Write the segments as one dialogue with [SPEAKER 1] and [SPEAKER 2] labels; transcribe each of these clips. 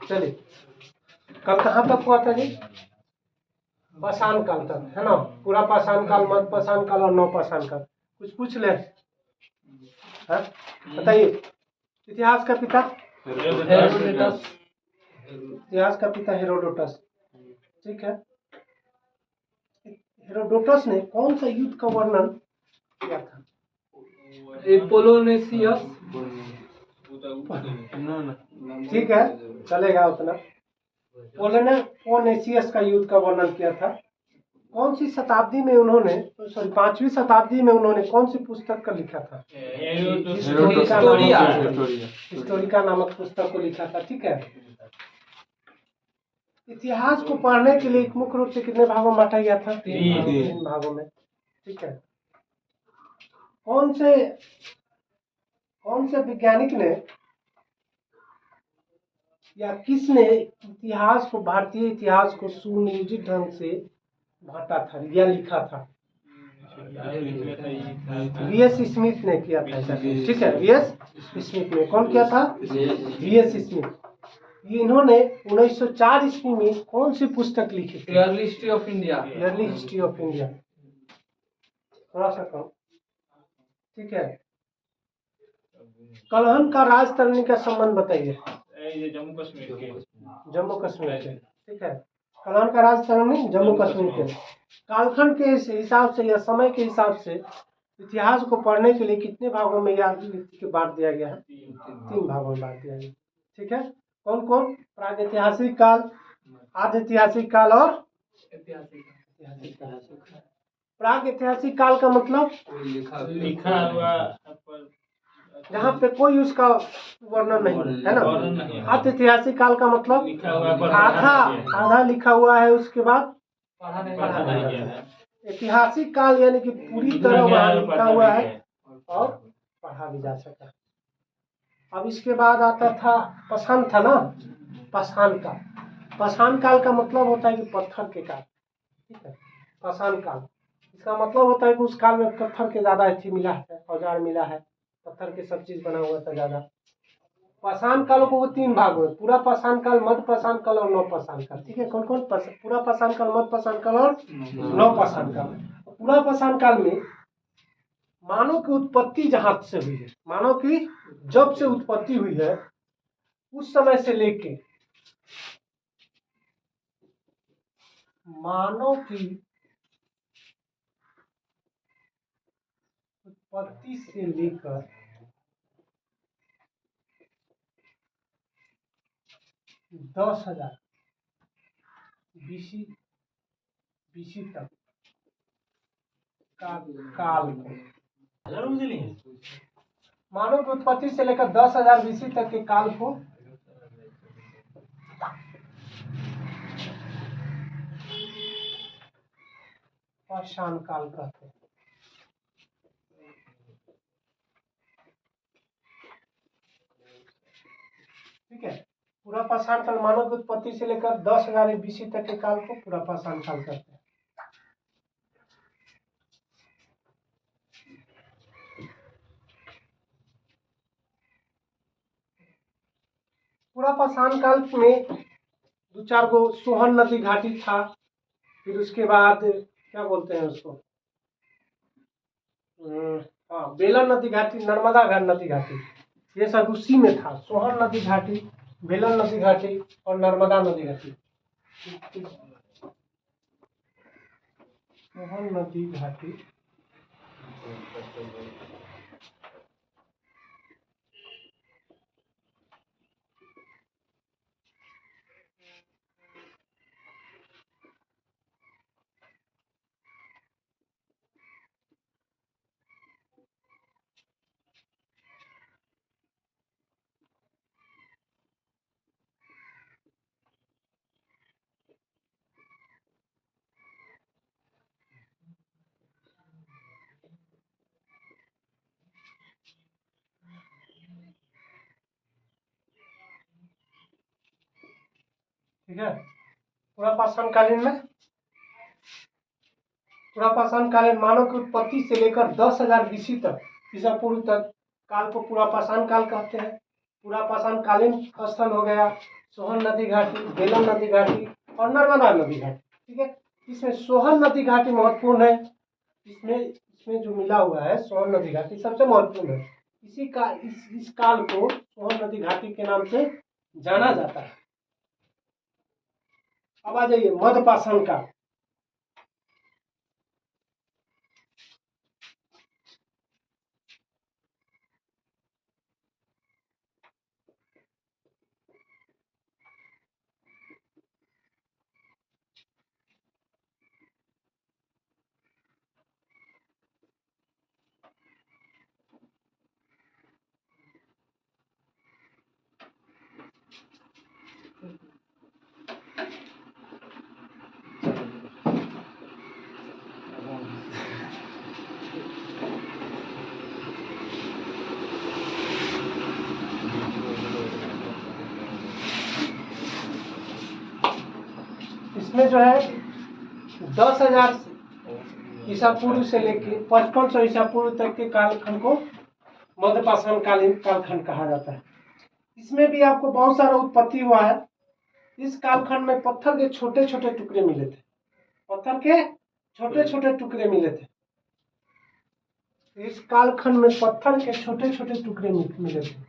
[SPEAKER 1] चलिए, कल कहाँ तक हुआ था जी? पाषाण काल तक, है ना? पूरा पाषाण काल, मध्य पाषाण काल और नव पाषाण काल। कुछ पूछ ले, बताइए। इतिहास का पिता हेरोडोटस। इतिहास का पिता हेरोडोटस, ठीक है। हेरोडोटस ने कौन सा युद्ध का वर्णन किया था?
[SPEAKER 2] पोलोनेसियस।
[SPEAKER 1] ठीक है, चलेगा उतना। पोलोनेसियस का युद्ध का वर्णन किया था। कौन सी शताब्दी में उन्होंने, सॉरी 5वीं शताब्दी में उन्होंने कौन सी पुस्तक का लिखा था? हिस्टोरिका नामक पुस्तक को लिखा था, ठीक है। इतिहास को पढ़ने के लिए मुख्य रूप से कितने भागों में बांटा गया था? 3 भागों में, ठीक है। कौन से वैज्ञानिक ने या किसने इतिहास को, भारतीय इतिहास को सुनियोजित ढंग से बांटा था या लिखा था? वीएस स्मिथ ने किया था, ठीक है। वीएस स्मिथ ने, कौन किया था? VS Smith. ये इन्होंने 1904 ईस्वी में कौन सी पुस्तक लिखी थी?
[SPEAKER 2] Early history of India.
[SPEAKER 1] Early history of India, थोड़ा सा कम, ठीक है। कलहन का राजतरणी का संबंध बताइए।
[SPEAKER 3] जम्मू कश्मीर
[SPEAKER 1] के, ठीक है। कलहन का राजतरणी जम्मू कश्मीर के। कालखंड के हिसाब से या समय के हिसाब से इतिहास को पढ़ने के लिए कितने भागों में या बांट दिया गया है? 3 भागों में बांट दिया गया, ठीक है। कौन कौन? प्रागैतिहासिक काल, आद्य ऐतिहासिक काल और ऐतिहासिक काल। प्रागैतिहासिक काल का मतलब
[SPEAKER 3] लिखा हुआ,
[SPEAKER 1] जहाँ पे कोई उसका वर्णन नहीं है ना। आद्य ऐतिहासिक काल का मतलब आधा लिखा हुआ है, उसके बाद पढ़ा नहीं गया है। ऐतिहासिक काल यानी कि पूरी तरह वहाँ लिखा हुआ है और पढ़ा भी जा सका। अब इसके बाद आता था पाषाण, था ना, पाषाण काल। पाषाण काल का मतलब होता है कि पत्थर के काल, ठीक है। पाषाण काल, इसका मतलब होता है कि उस काल में पत्थर के ज्यादा अथी मिला है, औजार मिला है, पत्थर के सब चीज बना हुआ था ज्यादा। पाषाण काल को वो 3 भाग हुए, पूरा पाषाण काल, मध्य पाषाण काल और नव पाषाण काल, ठीक है। कौन कौन? पूरा पाषाण काल, मध्य पाषाण काल और नव पाषाण काल। पूरा पाषाण काल में मानव की उत्पत्ति जहां से हुई है, मानव की जब से उत्पत्ति हुई है उस समय से लेके मानव की उत्पत्ति से लेकर 10,000 बीसी तक का काल को, मानव की उत्पत्ति से लेकर 10,000 बीसी तक के काल को पाषाण काल कहते हैं, ठीक है। पूरा पाषाण काल, मानव की उत्पत्ति से लेकर 10,000 बीसी तक के काल को पूरा पाषाण काल कहते हैं। पूरा पाषाण काल में 2-4 गो सोहन नदी घाटी था, फिर उसके बाद क्या बोलते हैं उसको, हाँ, बेलन नदी घाटी, नर्मदा नदी घाटी, ये सब उसी में था। सोहन नदी घाटी, बेलन नदी घाटी और नर्मदा नदी घाटी। सोहन नदी घाटी, ठीक है। पूरा पाषाण कालीन में, पूरा पाषाण कालीन मानव की उत्पत्ति से लेकर 10,000 बीसी तक, ईसा पूर्व तक काल को पूरा पाषाण काल कहते हैं। पूरा पाषाण कालीन स्थल हो गया, सोहन नदी घाटी, बेलन नदी घाटी और नर्मदा नदी घाटी। ठीक है, इसमें सोहन नदी घाटी महत्वपूर्ण है। इसमें जो मिला हुआ है सोहन नदी घाटी सबसे महत्वपूर्ण है। इस काल को सोहन नदी घाटी के नाम से जाना जाता है। अब आ जाइए मध्य पाषाण काल। इसमें जो है 10,000 ईसा पूर्व से लेकर 5500 ईसा पूर्व तक के कालखंड को मध्य पाषाण कालीन कालखंड कहा जाता है। इसमें भी आपको बहुत सारा उत्पत्ति हुआ है। इस कालखंड में पत्थर के छोटे छोटे टुकड़े मिले थे। पत्थर के छोटे छोटे टुकड़े मिले थे। इस कालखंड में पत्थर के छोटे छोटे टुकड़े मिले थे।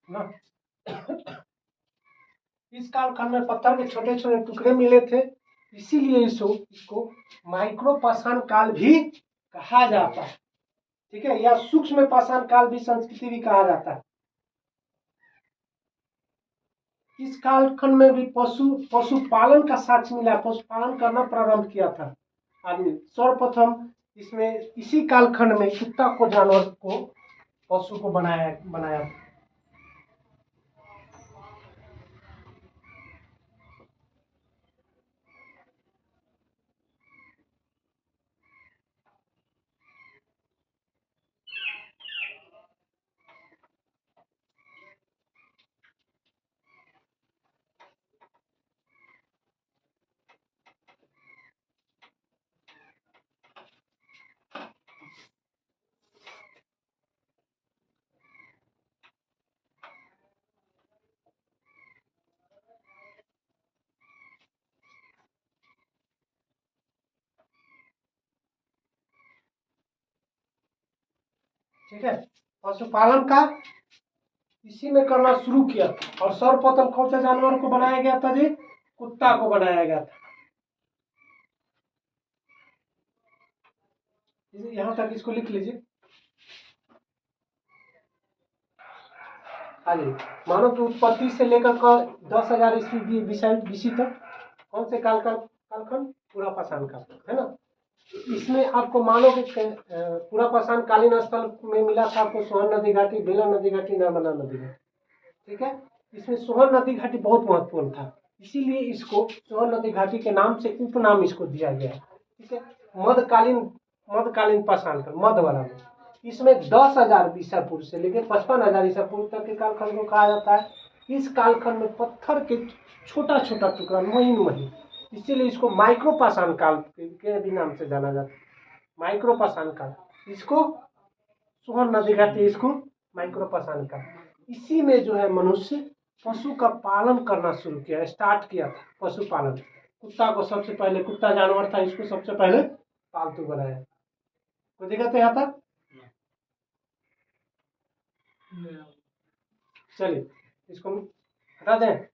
[SPEAKER 1] ना इस कालखंड में पत्थर के छोटे छोटे टुकड़े मिले थे, इसीलिए इसको माइक्रो पाषाण काल भी कहा जाता है। ठीक है, या सूक्ष्म पाषाण काल भी संस्कृति भी कहा जाता है। इस कालखंड में भी पशुपालन का साक्ष्य मिला। पशुपालन करना प्रारंभ किया था आदमी। सर्वप्रथम इसमें इसी कालखंड में कुत्ता को, जानवर को, पशु को बनाया। ठीक है, पशुपालन का इसी में करना शुरू किया और सर्वप्रथम कौन से जानवर को बनाया गया था जी? कुत्ता को बनाया गया था। यहाँ तक इसको लिख लीजिए। हाँ जी, मानव की उत्पत्ति से लेकर 10,000 ईस्वी बीसी तक कौन से कालखंड? पूरा पाषाण काल, है ना। इसमें आपको मानव के पूरा पाषाण कालीन स्थल में मिला था आपको सोहन नदी घाटी, बेलन नदी घाटी, नर्मदा नदी घाटी। ठीक है, इसमें सोहन नदी घाटी बहुत महत्वपूर्ण था, इसीलिए इसको सोहन नदी घाटी के नाम से उपनाम इसको दिया गया है। ठीक है, मध्यकालीन पाषाण काल, मध्य वाला में इसमें 10,000 ईसा पूर्व से लेकर 55,000 ईसा पूर्व तक के कालखंड को कहा जाता है। इस कालखंड में पत्थर के छोटा छोटा टुकड़ा महीन, इसीलिए इसको माइक्रो पाषाण काल के भी नाम से जाना जाता है। माइक्रो पाषाण काल, इसको सोहन नदी घाटी, इसको माइक्रो पाषाण काल। इसी में जो है मनुष्य पशु का पालन करना शुरू किया, स्टार्ट किया था पशुपालन। कुत्ता को सबसे पहले, कुत्ता जानवर था, इसको सबसे पहले पालतू बनाया। कोई दिक्कत है यहाँ तक? चलिए इसको हटा दें।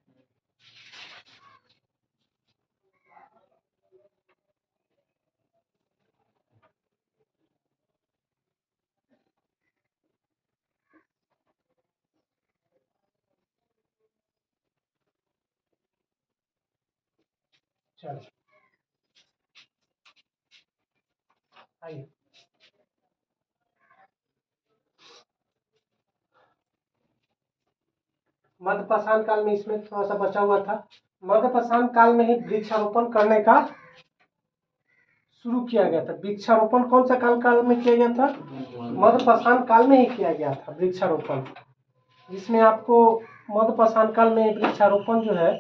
[SPEAKER 1] चलो आइए, मध्यपाषाण काल में इसमें थोड़ा सा बचा हुआ था। मध्यपाषाण काल में ही वृक्षारोपण करने का शुरू किया गया था। वृक्षारोपण कौन सा काल में किया गया था? मध्यपाषाण काल में ही किया गया था वृक्षारोपण, जिसमें आपको मध्यपाषाण काल में वृक्षारोपण जो है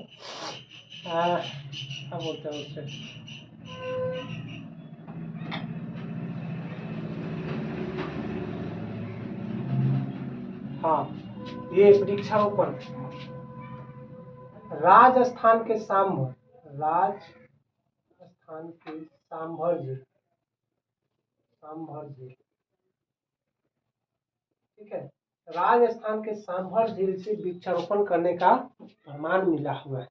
[SPEAKER 1] क्या बोलते हैं उससे, हाँ, ये वृक्षारोपण राजस्थान के सांभर, राजस्थान के सांभर झील, ठीक है, राजस्थान के सांभर झील से वृक्षारोपण करने का प्रमाण मिला हुआ है।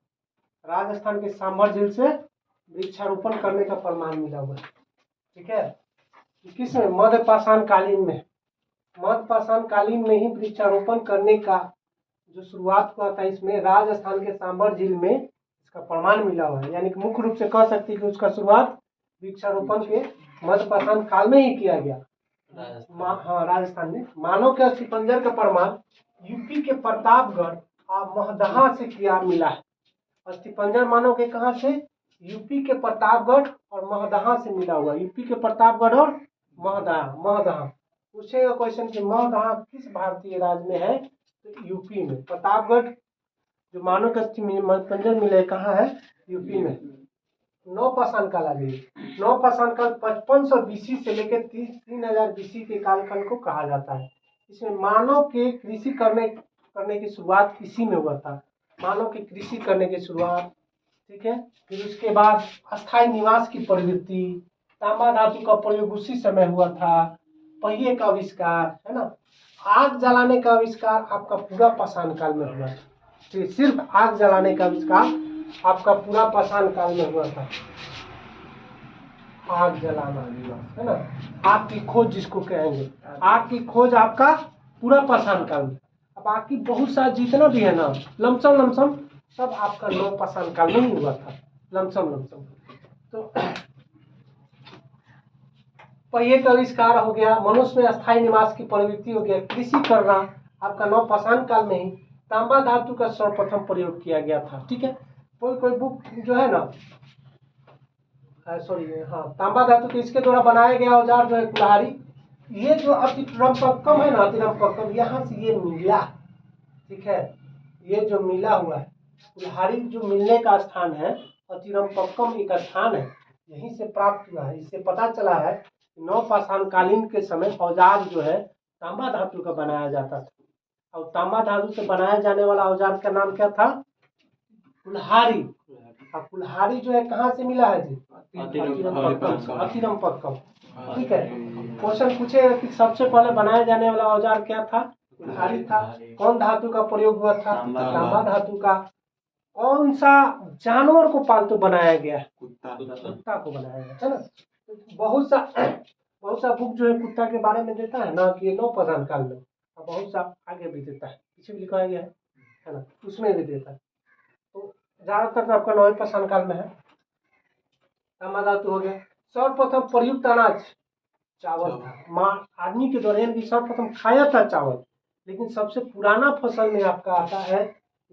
[SPEAKER 1] राजस्थान के सांभर झील से वृक्षारोपण करने का प्रमाण मिला हुआ है, ठीक है। किसमें? मध्यपाषाण कालीन में। मध्यपाषाण कालीन में ही वृक्षारोपण करने का जो शुरुआत हुआ था, इसमें राजस्थान के सांभर झील में इसका प्रमाण मिला हुआ है। यानी कि मुख्य रूप से कह सकते हैं कि उसका शुरुआत वृक्षारोपण के मध्यपाषाण काल में ही किया गया। हाँ, राजस्थान में। मानव के अस्थिपंजर का प्रमाण यूपी के प्रतापगढ़ और महदहा से किया मिला है। अस्थिपंजर मानव के कहाँ से? यूपी के प्रतापगढ़ और महदहा से मिला हुआ। यूपी के प्रतापगढ़ और महदहा पूछेगा क्वेश्चन कि महदहा किस भारतीय राज्य में है? तो यूपी में। प्रतापगढ़ जो मानव के अस्थिपंजर मिले कहाँ है? यूपी में। नवपाषाण काल आ गई। नवपाषाण काल 5500 BC से लेकर 3000 BC के कालखंड को कहा जाता है। इसमें मानव के कृषि करने की शुरुआत इसी में हुआ था। मानव की कृषि करने की शुरुआत, ठीक है। फिर उसके बाद अस्थायी निवास की प्रवृत्ति, तांबा धातु का प्रयोग उसी समय हुआ था। पहिए का आविष्कार, है ना। आग जलाने का आविष्कार आपका पूरा पाषाण काल में हुआ था। सिर्फ आग जलाने का आविष्कार आपका पूरा पाषाण काल में हुआ था। आग जलाना, है ना, आग की खोज जिसको कहेंगे, आग की खोज आपका पूरा पाषाण काल में। अब बाकी बहुत सा जितना भी है ना, लमसम सब आपका नवपाषाण काल में ही हुआ था। लमसम तो पहिए का आविष्कार हो गया, मनुष्य में अस्थायी निवास की प्रवृत्ति हो गया, कृषि करना आपका नवपाषाण काल में ही। तांबा धातु का सर्वप्रथम प्रयोग किया गया था, ठीक है। कोई बुक जो है ना, सॉरी, हाँ, तांबा धातु के इसके द्वारा बनाया गया औजार जो है कुल्हाड़ी। ये जो अतिरंपक्कम है ना, अतिरंपक्कम, यहाँ से ये मिला, ठीक है, ये जो मिला हुआ है कुल्हाड़ी, जो मिलने का स्थान है अतिरंपक्कम एक स्थान है, यहीं से प्राप्त हुआ है। इससे पता चला है नवपाषाण कालीन के समय औजार जो है तांबा धातु का बनाया जाता था। और तांबा धातु से बनाया जाने वाला औजार का नाम क्या था? कुल्हाड़ी। और कुल्हाड़ी जो है कहाँ से मिला है जी? अतिरंपक्कम, ठीक है। क्वेश्चन पूछेगा कि सबसे पहले बनाया जाने वाला औजार क्या था? कुल्हाड़ी था। कौन धातु का प्रयोग हुआ था? तांबा धातु का। कौन सा जानवर को पालतू बनाया गया है? कुत्ता को बनाया गया है ना। बहुत सा बुक जो है कुत्ता के बारे में देता है ना, कि ये नवपाषाण काल में, और बहुत सा आगे भी देता है, पीछे भी लिखा गया है ना, उसमें भी देता है। तो ज्यादातर तो आपका नवपाषाण काल में है। तांबा धातु हो गया। सर्वप्रथम प्रयुक्त अनाज चावल था। आदमी के द्वारा यानी सर्वप्रथम खाया था चावल। लेकिन सबसे पुराना फसल में आपका आता है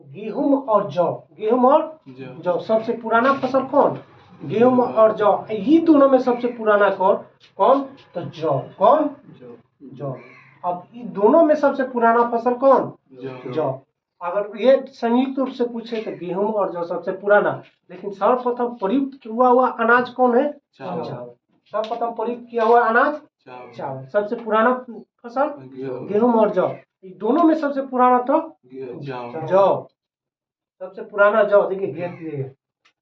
[SPEAKER 1] गेहूं और जौ। गेहूं और जौ सबसे पुराना फसल कौन? गेहूं और जौ। ये दोनों में सबसे पुराना कौन? तो जौ। कौन? जौ। अब ये दोनों में सबसे पुराना फसल कौन? जौ। अगर ये संयुक्त रूप से पूछे तो गेहूं और जौ सबसे पुराना। लेकिन सर्वप्रथम प्रयुक्त हुआ अनाज कौन है? चावल। सर्वप्रथम प्रयुक्त किया हुआ अनाज चावल। सबसे पुराना फसल गेहूं और जौ। दोनों में सबसे पुराना तो जौ। सबसे पुराना जौ। देखिए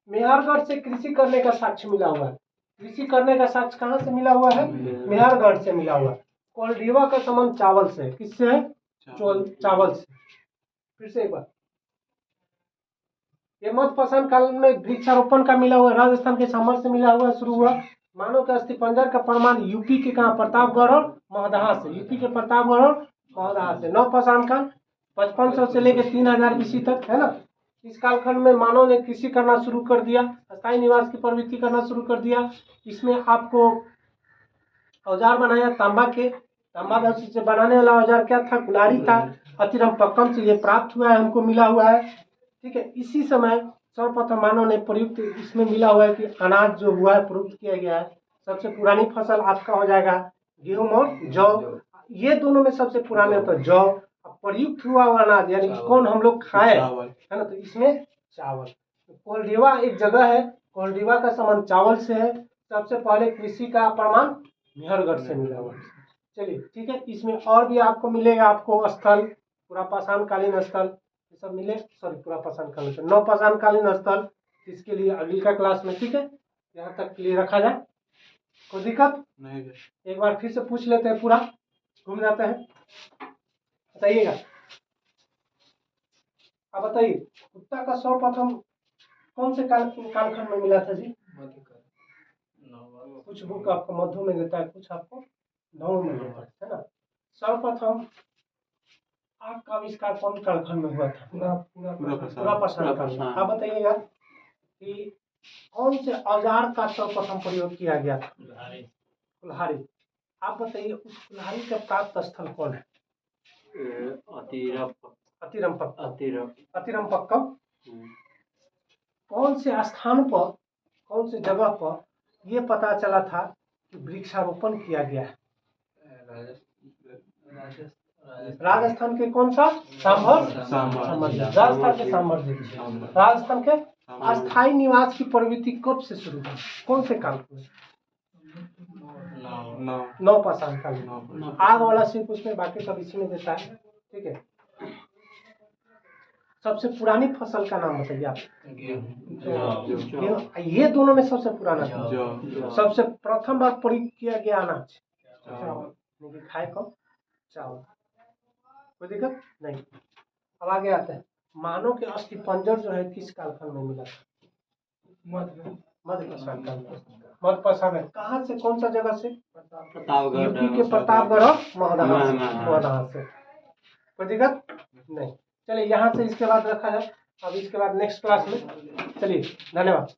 [SPEAKER 1] मेहरगढ़ से कृषि करने का साक्ष्य मिला हुआ है। कृषि करने का साक्ष्य कहाँ से मिला हुआ है? मेहरगढ़ से मिला हुआ है। कोल्डीवा का संबंध चावल से। किससे है? चावल से। फिर से एक बार, ये मध्य पाषाण काल में वृक्षारोपण का मिला हुआ, राजस्थान के समर से मिला हुआ शुरू हुआ। मानव के अस्थिपंजर का प्रमाण यूपी के कहाँ, प्रतापगढ़ और महदहा से, यूपी के प्रतापगढ़ और महदहा से। नव पाषाण काल 5500 से लेकर 3000 BC तक, है ना। इस कालखंड में मानव ने कृषि करना शुरू कर दिया, स्थायी निवास की प्रवृत्ति करना शुरू कर दिया। इसमें आपको औजार बनाया तांबा के, तांबा से बनाने वाला औजार क्या था, कुल्हाड़ी था। अतिरम्पक्कम से ये प्राप्त हुआ है, हमको मिला हुआ है, ठीक है। इसी समय सर्वप्रथम मानव ने प्रयुक्त, इसमें मिला हुआ है कि अनाज जो हुआ है प्रयुक्त किया गया है। सबसे पुरानी फसल आपका हो जाएगा गेहूं और जौ, ये दोनों में सबसे पुराने होता है जौ। प्रयुक्त हुआ हुआ अनाज यानी कि कौन हम लोग खाए, है ना, तो इसमें चावल। कोल्डिवा एक जगह है, कोल्डिवा का संबंध चावल से है। सबसे पहले कृषि का प्रमाण मेहरगढ़ से मिला हुआ है। चलिए ठीक है, इसमें और भी आपको मिलेगा, आपको स्थल, पूरा पाषाण कालीन स्थल ये सब मिले, सॉरी पूरा पाषाण कालीन, नव पाषाण कालीन स्थल, इसके लिए अगली का क्लास में, ठीक है, यहाँ तक के लिए रखा जाए, कोई दिक्कत नहीं। एक बार फिर से पूछ लेते हैं, पूरा घूम जाते हैं, बताइएगा। अब बताइए, कुत्ता का सर्वप्रथम कौन से कालखंड में मिला था जी? कुछ बुक आपको मध्य में देता है, कुछ आपको नव में देता है ना। सर्वप्रथम आग का आविष्कार कौन कालखंड में हुआ था? पूरा पाषाण काल में। आप बताइएगा कि कौन से औजार का सर्वप्रथम प्रयोग किया गया था? कुल्हाड़ी। आप बताइए उस कुल्हाड़ी का प्राप्त स्थल कौन है? अतिरम्पक्कम। कौन से स्थान पर, कौन से जगह पर ये पता चला था कि वृक्षारोपण किया गया है? राजस्थान के कौन सा? सांभर, राजस्थान के सांभर जिले। राजस्थान के अस्थायी निवास की प्रवृत्ति कब से शुरू हुई, कौन से काल में? नव पाषाण काल में। आग वाला सिर्फ उसमें, बाकी सब इसी में देता है, ठीक है। सबसे पुरानी फसल का नाम बताइए आप। ये दोनों में सबसे पुराना था। सबसे प्रथम बार प्रयोग किया गया अनाज चावल, खाए कब? चावल। कोई दिक्कत नहीं। अब आगे आते हैं, मानव के अस्थिपंजर जो है किस कालखंड में मिला था? मध्य पाषाण काल में। मध्य पाषाण में कहाँ से, कौन सा जगह से? यूपी के प्रतापगढ़ और महदहा से। कोई दिक्कत नहीं। चलिए यहाँ से इसके बाद रखा जाए, अब इसके बाद नेक्स्ट क्लास में। चलिए, धन्यवाद।